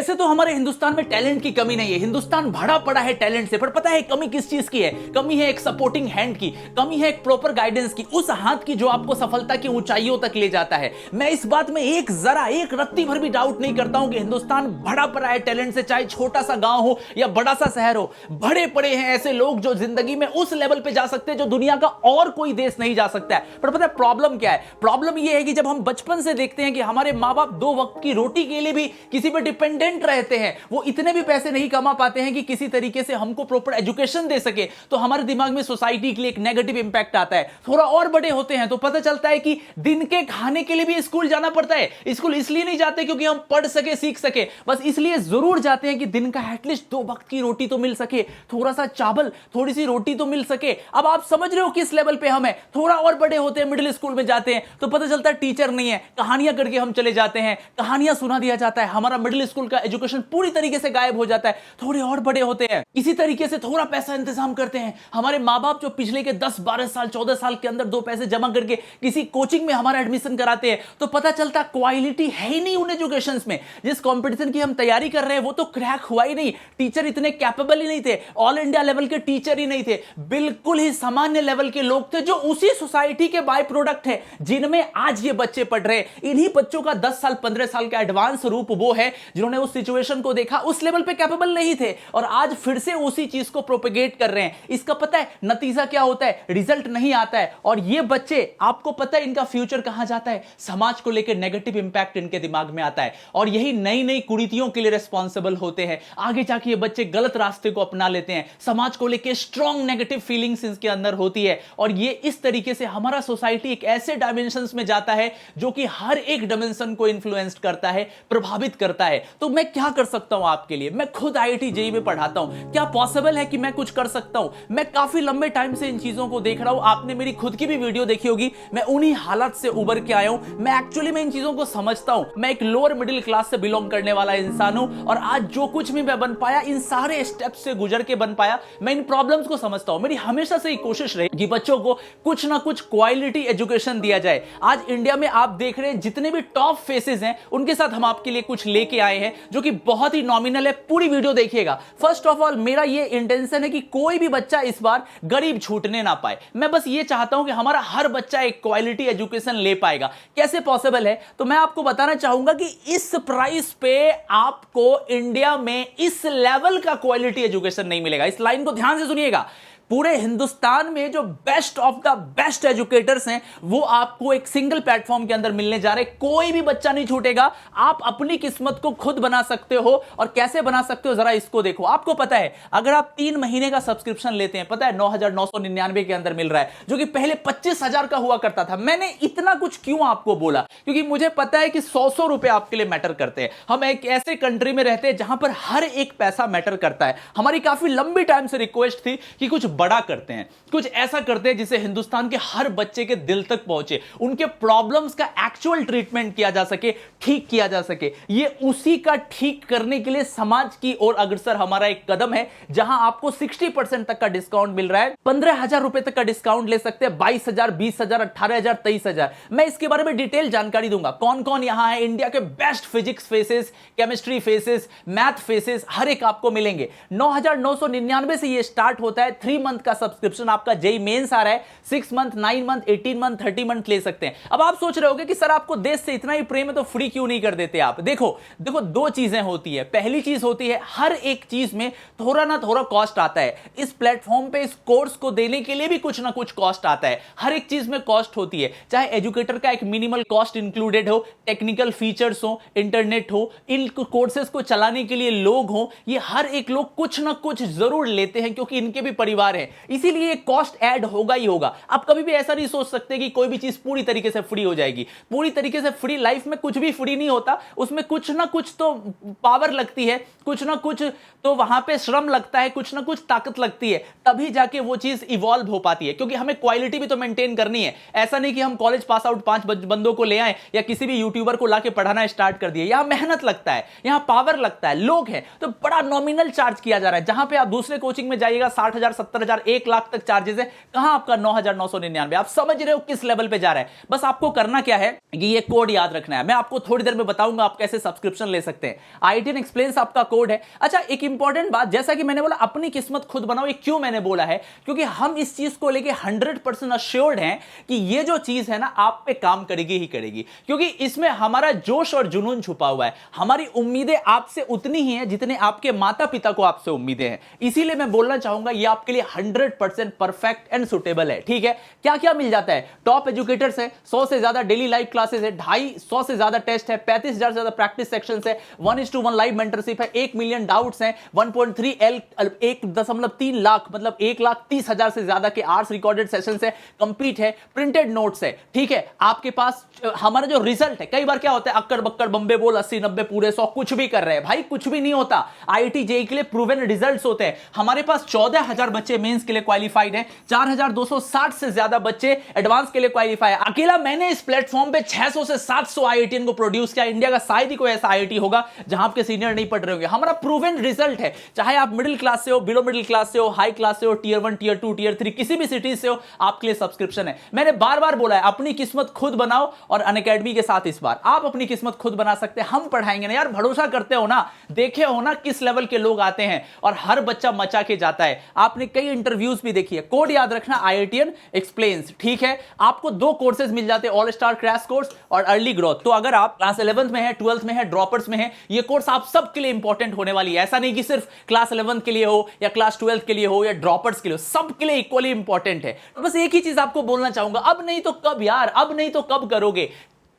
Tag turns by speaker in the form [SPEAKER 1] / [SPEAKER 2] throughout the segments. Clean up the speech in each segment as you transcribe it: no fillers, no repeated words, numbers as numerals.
[SPEAKER 1] वैसे तो हमारे हिंदुस्तान में टैलेंट की कमी नहीं है, हिंदुस्तान भरा पड़ा है टैलेंट से, पर पता है कमी किस चीज की है? कमी है एक सपोर्टिंग हैंड की, कमी है एक प्रॉपर गाइडेंस की, उस हाथ की जो आपको सफलता की ऊंचाइयों तक ले जाता है। मैं इस बात में एक रत्ती भर भी डाउट नहीं करता हूं कि हिंदुस्तान भरा पड़ा है टैलेंट से, चाहे छोटा सा गांव हो या बड़ा सा शहर हो। बड़े पड़े हैं ऐसे लोग जो जिंदगी में उस लेवल पे जा सकते हैं जो दुनिया का और कोई देश नहीं जा सकता है। पर पता है प्रॉब्लम क्या है? प्रॉब्लम यह है कि जब हम बचपन से देखते हैं कि हमारे माँ बाप 2 वक्त की रोटी के लिए भी किसी पर डिपेंडेंट रहते हैं, वो इतने भी पैसे नहीं कमा पाते हैं कि किसी तरीके से हमको प्रॉपर एजुकेशन दे सके, तो हमारे दिमाग में सोसाइटी के लिए एक नेगेटिव इंपैक्ट आता है। थोड़ा और बड़े होते हैं तो पता चलता है कि दिन के खाने के लिए भी स्कूल जाना पड़ता है। स्कूल इसलिए नहीं जाते क्योंकि हम पढ़ सके सीख सके, बस इसलिए जरूर जाते हैं कि दिन का एटलीस्ट 2 वक्त की रोटी तो मिल सके, थोड़ा सा चावल थोड़ी सी रोटी तो मिल सके। अब आप समझ रहे हो किस लेवल पे हम हैं। थोड़ा और बड़े होते हैं, मिडिल स्कूल में जाते हैं तो पता चलता है टीचर नहीं है, कहानियां करके हम चले जाते हैं, कहानियां सुना दिया जाता है, हमारा मिडिल स्कूल का एजुकेशन पूरी तरीके से गायब हो जाता है। थोड़े और बड़े होते हैं, किसी तरीके से थोड़ा पैसा इंतजाम करते हैं, हमारे माँ बाप जो पिछले के 10-12 साल 14 साल के अंदर 2 पैसे जमा करके किसी कोचिंग में हमारा एडमिशन कराते हैं, तो पता चलता क्वालिटी है ही नहीं उन एजुकेशन में। जिस कंपटीशन की हम तैयारी कर रहे हैं वो तो क्रैक हुआ ही नहीं, टीचर इतने कैपेबल ही नहीं थे, ऑल इंडिया लेवल के टीचर ही नहीं थे, बिल्कुल ही सामान्य लेवल के लोग थे जो उसी सोसाइटी के बाय प्रोडक्ट है जिनमें आज ये बच्चे पढ़ रहे हैं। इन्हीं बच्चों का 10 साल 15 साल का एडवांस रूप वो है जिन्होंने उस सिचुएशन को देखा, उस लेवल पे कैपेबल नहीं थे और आज फिर से उसी चीज को प्रोपेगेट कर रहे हैं। इसका पता है नतीजा क्या होता है? रिजल्ट नहीं आता है। और ये बच्चे, आपको पता है इनका फ्यूचर कहां जाता है? समाज को लेकर नेगेटिव इंपैक्ट इनके दिमाग में आता है और यही नई नई कुरीतियों के लिए रिस्पॉन्सिबल होते हैं। आगे जाके ये बच्चे गलत रास्ते को अपना लेते हैं, समाज को लेकर स्ट्रॉन्ग नेगेटिव फीलिंग्स इनके अंदर होती है और ये इस तरीके से हमारा सोसाइटी एक ऐसे डायमेंशन में जाता है जो कि हर एक डायमेंशन को इन्फ्लुएंस करता है, प्रभावित करता है। तो मैं क्या कर सकता हूं आपके लिए? मैं खुद आईआईटी जेईई में पढ़ाता हूं, क्या पॉसिबल है कि मैं कुछ कर सकता हूं? मैं काफी लंबे टाइम से इन चीजों को देख रहा हूं, आपने मेरी खुद की भी वीडियो देखी होगी, मैं उन्हीं हालात से उबर के आया हूं। मैं एक्चुअली में इन चीजों को समझता हूं। मैं एक लोअर मिडिल क्लास से बिलोंग करने वाला इंसान हूं और आज जो कुछ भी मैं बन पाया इन सारे स्टेप्स से गुजर के बन पाया। मैं इन प्रॉब्लम्स को समझता हूं। मेरी हमेशा से कोशिश रही कि बच्चों को कुछ ना कुछ क्वालिटी एजुकेशन दिया जाए। आज इंडिया में आप देख रहे हैं जितने भी टॉप फेसेस हैं उनके साथ हम आपके लिए कुछ लेके आए हैं जो कि बहुत ही नॉमिनल है। पूरी वीडियो देखिएगा। फर्स्ट ऑफ ऑल मेरा ये इंटेंशन है कि कोई भी बच्चा इस बार गरीब छूटने ना पाए। मैं बस ये चाहता हूं कि हमारा हर बच्चा एक क्वालिटी एजुकेशन ले पाएगा। कैसे पॉसिबल है? तो मैं आपको बताना चाहूंगा कि इस प्राइस पे आपको इंडिया में इस लेवल का क्वालिटी एजुकेशन नहीं मिलेगा। इस लाइन को ध्यान से सुनिएगा। पूरे हिंदुस्तान में जो best of the best educators हैं वो आपको एक सिंगल प्लेटफॉर्म के अंदर मिलने जा रहे हैं। कोई भी बच्चा नहीं छूटेगा। आप अपनी किस्मत को खुद बना सकते हो और कैसे बना सकते हो जरा इसको देखो। आपको पता है अगर आप 3 महीने का सब्सक्रिप्शन लेते हैं, पता है 9,999 के अंदर मिल रहा है जो कि पहले 25,000 का हुआ करता था। मैंने इतना कुछ क्यों आपको बोला? क्योंकि मुझे पता है कि 100 रुपए आपके लिए मैटर करते हैं। हम एक ऐसे कंट्री में रहते हैं जहां पर हर एक पैसा मैटर करता है। हमारी काफी लंबी टाइम से रिक्वेस्ट थी कि कुछ बड़ा करते हैं, कुछ ऐसा करते हैं जिसे हिंदुस्तान के हर बच्चे के दिल तक पहुंचे, उनके प्रॉब्लम्स का एक्चुअल ट्रीटमेंट किया जा सके, ठीक किया जा सके। ये उसी का ठीक करने के लिए समाज की ओर अग्रसर हमारा एक कदम है जहां आपको 60% तक का डिस्काउंट मिल रहा है। 15,000 रुपए तक का डिस्काउंट ले सकते हैं। 22,000, 20,000, 18,000, 23,000। मैं इसके बारे में डिटेल जानकारी दूंगा। कौन कौन यहां है, इंडिया के best physics faces, chemistry faces, math faces, हर एक आपको मिलेंगे। 9,999 से ये स्टार्ट होता है। 3 मंथ का सब्सक्रिप्शन आपका जेईई मेंस आ रहा है। 6 मंथ, 9 मंथ, 18 मंथ, 30 मंथ ले सकते हैं। अब आप सोच रहे होगे कि सर आपको देश से इतना ही प्रेम है तो फ्री क्यों नहीं कर देते आप? देखो 2 चीजें होती है। पहली चीज होती है हर एक चीज में थोड़ा ना थोड़ा कॉस्ट आता है। इस प्लेटफॉर्म पे इस कोर्स को देने के लिए भी कुछ ना कुछ कॉस्ट आता है। हर एक चीज में कॉस्ट होती है। चाहे एजुकेटर का एक मिनिमल कॉस्ट इंक्लूडेड हो, टेक्निकल फीचर्स हो, इंटरनेट हो, इन कोर्सेज को चलाने के लिए लोग हो, ये हर एक लोग कुछ ना कुछ जरूर लेते हैं क्योंकि इनके भी परिवार है, इसीलिए कॉस्ट ऐड होगा ही होगा। आप कभी भी ऐसा नहीं सोच सकते कि कोई भी चीज पूरी तरीके से फ्री हो जाएगी। पूरी तरीके से फ्री, लाइफ में कुछ भी फ्री नहीं होता। उसमें कुछ ना कुछ तो पावर लगती है, कुछ ना कुछ तो वहां पे श्रम लगता है, कुछ ना कुछ ताकत लगती है, तभी जाके वो चीज इवॉल्व हो पाती है। क्योंकि हमें क्वालिटी भी तो मेंटेन करनी है। ऐसा नहीं कि हम कॉलेज पास आउट 5 बंदों को ले आए या किसी भी यूट्यूबर को लाके पढ़ाना स्टार्ट कर दिए। यहां मेहनत लगता है, यहां पावर लगता है, लोग हैं, तो बड़ा नॉमिनल चार्ज किया जा रहा है। जहां पे आप दूसरे कोचिंग में जाइएगा 60,000, 70,000 70,000 1 लाख तक चार्जेस है, कहां आपका 9,999? आप समझ रहे हो किस लेवल पे जा रहा है। बस आपको करना क्या है कि ये कोड याद रखना है। मैं आपको थोड़ी देर में बताऊंगा आप कैसे सब्सक्रिप्शन ले सकते हैं। IITian Explains आपका कोड है। अच्छा, एक इंपॉर्टेंट बात, जैसा कि मैंने बोला अपनी किस्मत खुद बनाओ, ये क्यों मैंने बोला है, क्योंकि हम इस चीज को लेके 100% अश्योर्ड हैं कि ये जो चीज है ना आप पे काम करेगी ही करेगी, क्योंकि इसमें हमारा जोश और जुनून छुपा हुआ है। हमारी उम्मीदें आपसे उतनी ही हैं जितने आपके माता पिता को आपसे उम्मीदें हैं। इसीलिए मैं बोलना चाहूंगा ये आपके लिए 100% परफेक्ट एंड सुटेबल है। ठीक है, क्या क्या मिल जाता है? टॉप एजुकेटर्स है, 100 से ज्यादा डेली लाइव क्लासेस है, 250 से ज्यादा टेस्ट है, 35,000 से ज्यादा प्रैक्टिस सेक्शंस है, 1:1 लाइव मेंटरशिप है, 1 मिलियन डाउट्स हैं, 1.3 1.3 लाख मतलब 1,30,000 से ज्यादा के आवर्स रिकॉर्डेड सेशंस है, कंप्लीट है, प्रिंटेड नोट्स है। ठीक है, आपके पास हमारा जो रिजल्ट है, कई बार क्या होता है अक्कड़ बक्कड़ बम्बे बोल 80 90 पूरे 100 कुछ भी कर रहे हैं, भाई कुछ भी नहीं होता। IIT JEE के लिए प्रूवन रिजल्ट्स होते हैं। हमारे पास 14,000 बच्चे मेंस के लिए क्वालिफाइड हैं, 4,260 से ज्यादा बच्चे एडवांस के लिए क्वालिफाई है। अकेला मैंने इस प्लेटफॉर्म पे 600 से 700 IITian को प्रोड्यूस किया। इंडिया का शायद ही कोई ऐसा IIT होगा जहां आपके सीनियर नहीं पढ़ रहे होंगे। हमारा प्रूवन रिजल्ट है, चाहे आप मिडिल क्लास से हो, बिलो मिडिल क्लास से हो, हाई क्लास से हो, टियर 1 टियर 2 टियर 3 किसी भी सिटी से हो, आपके लिए सब्सक्रिप्शन है। मैंने बार बार बोला है अपनी किस्मत खुद बनाओ, और अनअकैडमी के साथ इस बार आप अपनी किस्मत खुद बना सकते हैं। हम पढ़ाएंगे ना यार, भरोसा करते हो ना, देखे हो ना किस लेवल के लोग आते हैं और हर बच्चा मचा के जाता है। आपने कई इंटरव्यूज भी देखी है। कोड याद रखना IITian Explains। ठीक है, आपको 2 कोर्सेज मिल जाते हैं, ऑल स्टार क्रैश कोर्स और अर्ली ग्रोथ। तो अगर आप क्लास 11th में है, 12th में है, ड्रॉपर्स में है, ये कोर्स आप सबके लिए इंपॉर्टेंट होने वाली है। ऐसा नहीं कि सिर्फ क्लास 11th के लिए हो या क्लास 12th के लिए हो या ड्रॉपर्स के लिए हो, सबके लिए इक्वली इंपॉर्टेंट है। तो बस एक ही चीज आपको बोलना चाहूंगा, अब नहीं तो कब यार, अब नहीं तो कब करोगे?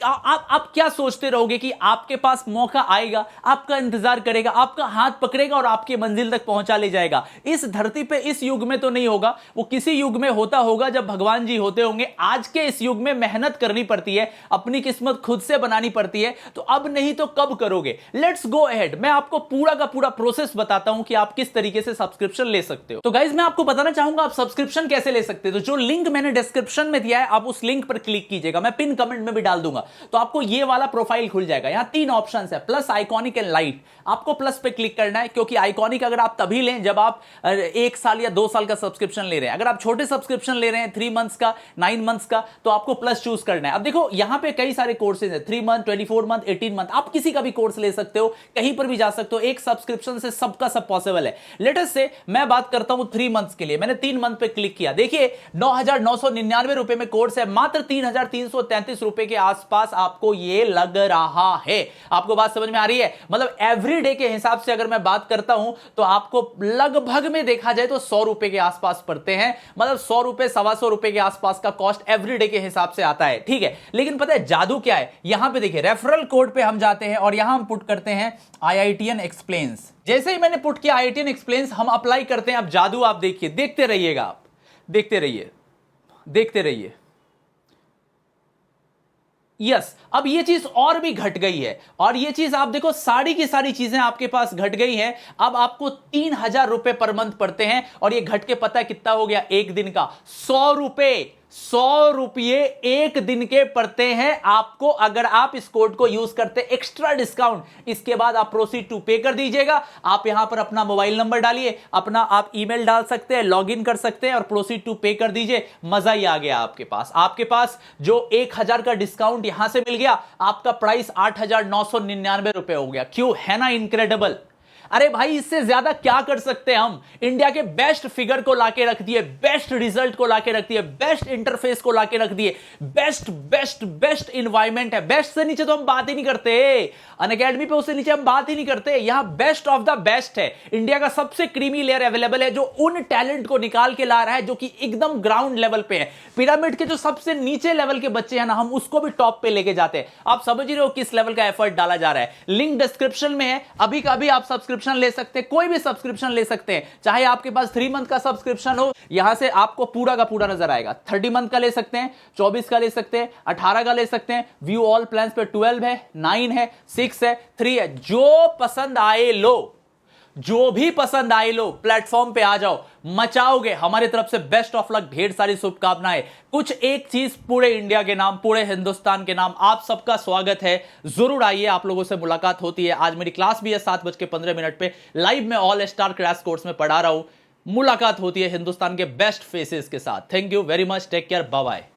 [SPEAKER 1] आप क्या सोचते रहोगे कि आपके पास मौका आएगा, आपका इंतजार करेगा, आपका हाथ पकड़ेगा और आपकी मंजिल तक पहुंचा ले जाएगा? इस धरती पे इस युग में तो नहीं होगा, वो किसी युग में होता होगा जब भगवान जी होते होंगे। आज के इस युग में मेहनत करनी पड़ती है, अपनी किस्मत खुद से बनानी पड़ती है। तो अब नहीं तो कब करोगे? Let's go ahead. मैं आपको पूरा का पूरा प्रोसेस बताता हूं कि आप किस तरीके से सब्सक्रिप्शन ले सकते हो। तो गाइज मैं आपको बताना चाहूंगा आप सब्सक्रिप्शन कैसे ले सकते हो। तो जो लिंक मैंने डिस्क्रिप्शन में दिया है, आप उस लिंक पर क्लिक कीजिएगा, मैं पिन कमेंट में भी डाल दूंगा। तो आपको ये वाला प्रोफाइल खुल जाएगा। यहां 3 ऑप्शंस है, प्लस, आइकॉनिक एंड लाइट। आपको प्लस पे क्लिक करना है, क्योंकि आइकॉनिक अगर आप तभी लें जब आप 1 साल या 2 साल का सब्सक्रिप्शन ले रहे हैं। अगर आप छोटे सब्सक्रिप्शन ले रहे हैं 3 मंथ्स का, 9 मंथ्स का, तो आपको प्लस चूज करना है। अब देखो यहां पे कई सारे कोर्सेज है, 3 मंथ, 24 मंथ, 18 मंथ। आप किसी का भी कोर्स ले सकते हो, कहीं पर भी जा सकते हो। एक सब्सक्रिप्शन से सबका सब पॉसिबल है। लेटेस्ट से मैं बात करता हूं 3 मंथ्स के लिए। मैंने 3 मंथ पे क्लिक किया, देखिए 9,999 रुपए में कोर्स है, मात्र 3,333 रुपए के आसपास आपको ये लग रहा है। आपको बात समझ में आ रही है? मतलब एवरीडे के हिसाब से अगर मैं बात करता हूं तो आपको लगभग में देखा जाए तो 100 रुपए के आसपास पड़ते हैं। मतलब 100 रुपए, 125 रुपए के आसपास का कॉस्ट एवरीडे के हिसाब से आता है। ठीक है, लेकिन पता है जादू क्या है? यहां पे देखिए रेफरल कोड पे हम जाते हैं और यहां हम पुट करते हैं IITian Explains। जैसे ही मैंने पुट किया IITian Explains, हम अप्लाई करते हैं। अब जादू आप देखिए, देखते रहिएगा, आप देखते रहिए, देखते रहिए। यस, अब ये चीज और भी घट गई है, और ये चीज आप देखो सारी की सारी चीजें आपके पास घट गई हैं। अब आपको 3,000 रुपए पर मंथ पड़ते हैं, और ये घट के पता कितना हो गया? एक दिन का 100 रुपए। 100 रुपये एक दिन के पड़ते हैं आपको, अगर आप इस कोड को यूज करते एक्स्ट्रा डिस्काउंट। इसके बाद आप प्रोसीड टू पे कर दीजिएगा। आप यहां पर अपना मोबाइल नंबर डालिए, अपना आप ईमेल डाल सकते हैं, लॉगिन कर सकते हैं और प्रोसीड टू पे कर दीजिए। मजा ही आ गया आपके पास। आपके पास जो 1,000 का डिस्काउंट यहां से मिल गया, आपका प्राइस 8,999 रुपए हो गया। क्यों? है ना इनक्रेडिबल? अरे भाई इससे ज्यादा क्या कर सकते हैं हम? इंडिया के बेस्ट फिगर को लाके रख दिए, बेस्ट रिजल्ट को लाके रख दिए, बेस्ट इंटरफेस को लाके रख दिए, बेस्ट बेस्ट बेस्ट इन्वायरमेंट है। बेस्ट से नीचे तो हम बात ही नहीं करते, अनअकैडमी पे उससे नीचे हम बात ही नहीं करते। यहां बेस्ट ऑफ द बेस्ट है। इंडिया का सबसे क्रीमी लेयर अवेलेबल है, जो उन टैलेंट को निकाल के ला रहा है जो कि एकदम ग्राउंड लेवल पे है। पिरामिड के जो सबसे नीचे लेवल के बच्चे हैं ना, हम उसको भी टॉप पे लेके जाते हैं। आप समझ रहे हो किस लेवल का एफर्ट डाला जा रहा है। लिंक डिस्क्रिप्शन में है, अभी का अभी आप सब्सक्रिप्शन ले सकते हैं, कोई भी सब्सक्रिप्शन ले सकते हैं। चाहे आपके पास 3 मंथ का सब्सक्रिप्शन हो, यहां से आपको पूरा का पूरा नजर आएगा। 30 मंथ का ले सकते हैं, 24 का ले सकते हैं, 18 का ले सकते हैं। व्यू ऑल प्लान्स पे 12 है, 9 है, 6 है, 3 है। जो पसंद आए लो, जो भी पसंद आए लो, प्लेटफॉर्म पे आ जाओ, मचाओगे। हमारी तरफ से बेस्ट ऑफ लक, ढेर सारी शुभकामनाएं। कुछ एक चीज पूरे इंडिया के नाम, पूरे हिंदुस्तान के नाम, आप सबका स्वागत है। जरूर आइए, आप लोगों से मुलाकात होती है। आज मेरी क्लास भी है 7:15 पे, लाइव में ऑल स्टार क्रैश कोर्स में पढ़ा रहा हूं। मुलाकात होती है हिंदुस्तान के बेस्ट फेसेस के साथ। Thank you very much, take care, bye bye.